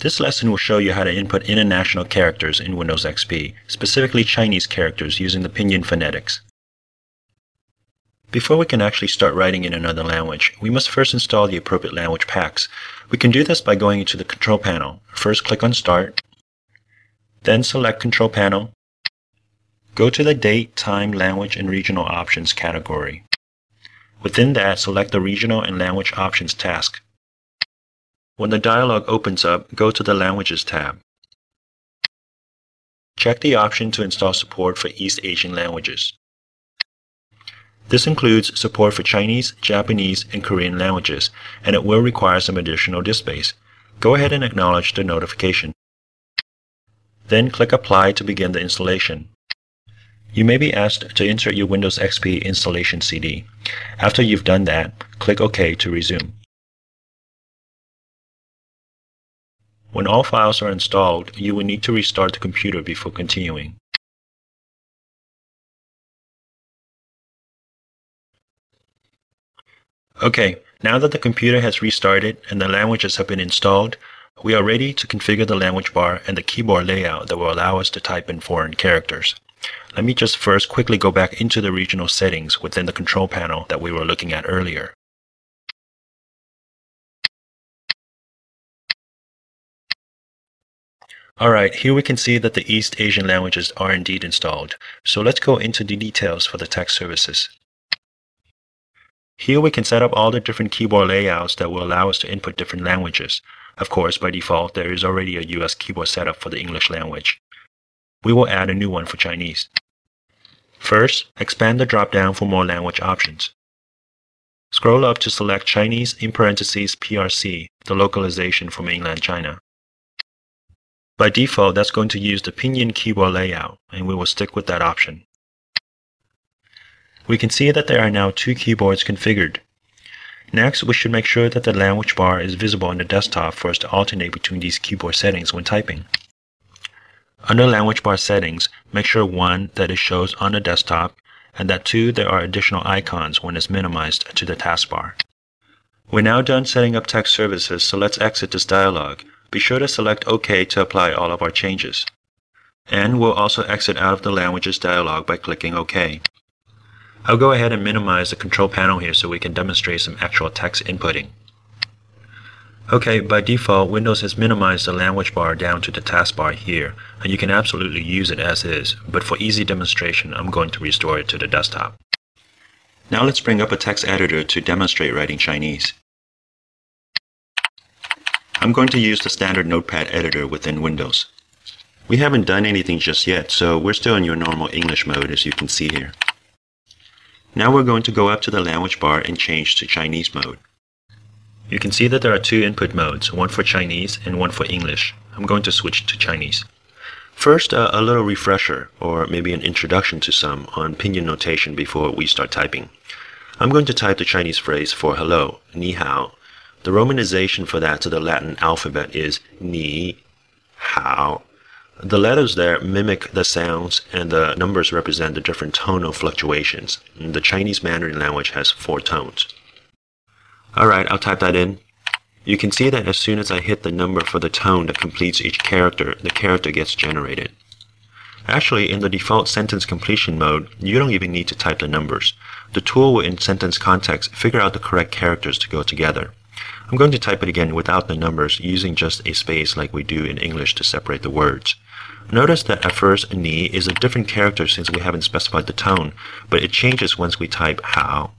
This lesson will show you how to input international characters in Windows XP, specifically Chinese characters using the Pinyin phonetics. Before we can actually start writing in another language, we must first install the appropriate language packs. We can do this by going into the Control Panel. First click on Start, then select Control Panel. Go to the Date, Time, Language, and Regional Options category. Within that, select the Regional and Language Options task. When the dialog opens up, go to the Languages tab. Check the option to install support for East Asian languages. This includes support for Chinese, Japanese, and Korean languages, and it will require some additional disk space. Go ahead and acknowledge the notification. Then click Apply to begin the installation. You may be asked to insert your Windows XP installation CD. After you've done that, click OK to resume. When all files are installed, you will need to restart the computer before continuing. Okay, now that the computer has restarted and the languages have been installed, we are ready to configure the language bar and the keyboard layout that will allow us to type in foreign characters. Let me just first quickly go back into the regional settings within the control panel that we were looking at earlier. Alright, here we can see that the East Asian languages are indeed installed, so let's go into the details for the text services. Here we can set up all the different keyboard layouts that will allow us to input different languages. Of course, by default, there is already a US keyboard setup for the English language. We will add a new one for Chinese. First, expand the drop-down for more language options. Scroll up to select Chinese in parentheses PRC, the localization for mainland China. By default, that's going to use the Pinyin keyboard layout, and we will stick with that option. We can see that there are now two keyboards configured. Next, we should make sure that the language bar is visible on the desktop for us to alternate between these keyboard settings when typing. Under language bar settings, make sure 1 that it shows on the desktop, and that 2 there are additional icons when it's minimized to the taskbar. We're now done setting up text services, so let's exit this dialog. Be sure to select OK to apply all of our changes. And we'll also exit out of the Languages dialog by clicking OK. I'll go ahead and minimize the control panel here so we can demonstrate some actual text inputting. Okay, by default, Windows has minimized the language bar down to the taskbar here, and you can absolutely use it as is, but for easy demonstration, I'm going to restore it to the desktop. Now let's bring up a text editor to demonstrate writing Chinese. I'm going to use the standard Notepad editor within Windows. We haven't done anything just yet, so we're still in your normal English mode, as you can see here. Now we're going to go up to the language bar and change to Chinese mode. You can see that there are two input modes, one for Chinese and one for English. I'm going to switch to Chinese. First, a little refresher, or maybe an introduction to some, on Pinyin notation before we start typing. I'm going to type the Chinese phrase for hello, ni hao. The romanization for that to the Latin alphabet is ni hao. The letters there mimic the sounds, and the numbers represent the different tonal fluctuations. The Chinese Mandarin language has 4 tones. Alright, I'll type that in. You can see that as soon as I hit the number for the tone that completes each character, the character gets generated. Actually, in the default sentence completion mode, you don't even need to type the numbers. The tool will, in sentence context, figure out the correct characters to go together. I'm going to type it again without the numbers, using just a space like we do in English to separate the words. Notice that at first, ni is a different character since we haven't specified the tone, but it changes once we type hao.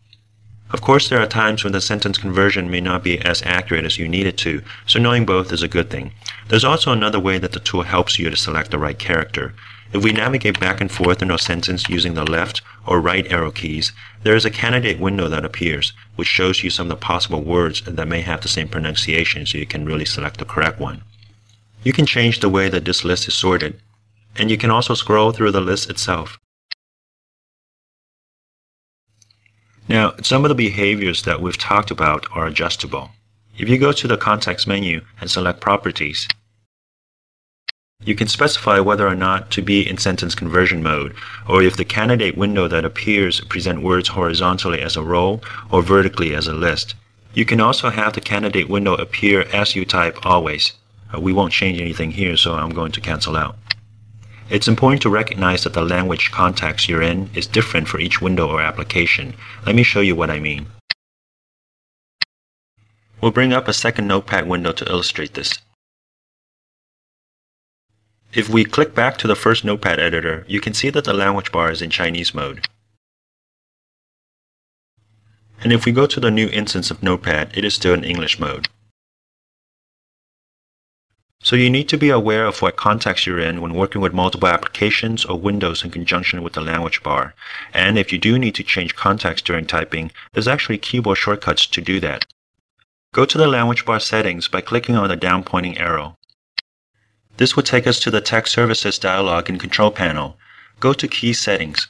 Of course, there are times when the sentence conversion may not be as accurate as you need it to, so knowing both is a good thing. There's also another way that the tool helps you to select the right character. If we navigate back and forth in our sentence using the left or right arrow keys, there is a candidate window that appears, which shows you some of the possible words that may have the same pronunciation, so you can really select the correct one. You can change the way that this list is sorted, and you can also scroll through the list itself. Now, some of the behaviors that we've talked about are adjustable. If you go to the context menu and select Properties, you can specify whether or not to be in sentence conversion mode, or if the candidate window that appears present words horizontally as a row or vertically as a list. You can also have the candidate window appear as you type always. We won't change anything here, so I'm going to cancel out. It's important to recognize that the language context you're in is different for each window or application. Let me show you what I mean. We'll bring up a second Notepad window to illustrate this. If we click back to the first Notepad editor, you can see that the language bar is in Chinese mode. And if we go to the new instance of Notepad, it is still in English mode. So you need to be aware of what context you're in when working with multiple applications or windows in conjunction with the language bar. And if you do need to change context during typing, there's actually keyboard shortcuts to do that. Go to the language bar settings by clicking on the down pointing arrow. This will take us to the Text Services dialog in Control Panel. Go to Key Settings.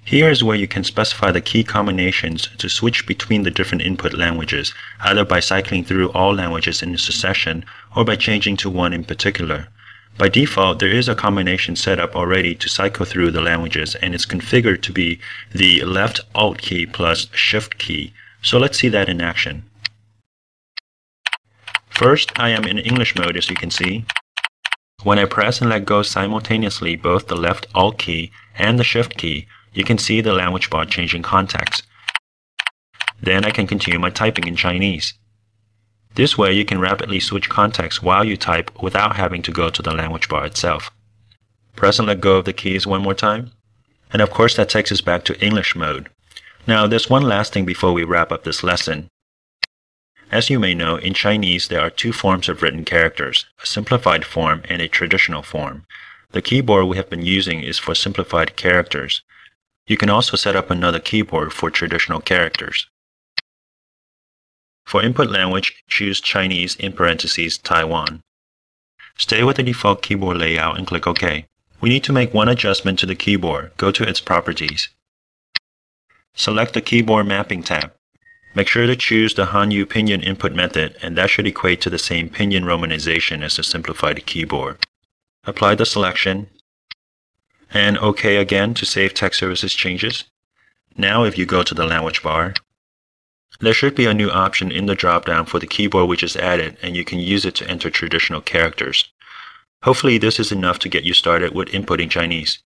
Here is where you can specify the key combinations to switch between the different input languages, either by cycling through all languages in succession or by changing to one in particular. By default, there is a combination set up already to cycle through the languages, and it's configured to be the left Alt key plus Shift key. So let's see that in action. First, I am in English mode, as you can see. When I press and let go simultaneously both the left Alt key and the Shift key, you can see the language bar changing context. Then I can continue my typing in Chinese. This way you can rapidly switch context while you type without having to go to the language bar itself. Press and let go of the keys one more time. And of course that takes us back to English mode. Now there's one last thing before we wrap up this lesson. As you may know, in Chinese there are two forms of written characters, a simplified form and a traditional form. The keyboard we have been using is for simplified characters. You can also set up another keyboard for traditional characters. For input language, choose Chinese in parentheses Taiwan. Stay with the default keyboard layout and click OK. We need to make one adjustment to the keyboard. Go to its properties. Select the Keyboard Mapping tab. Make sure to choose the Hanyu Pinyin input method, and that should equate to the same pinyin romanization as the simplified keyboard. Apply the selection, and OK again to save Text Services changes. Now if you go to the language bar, there should be a new option in the drop-down for the keyboard we just added, and you can use it to enter traditional characters. Hopefully this is enough to get you started with inputting Chinese.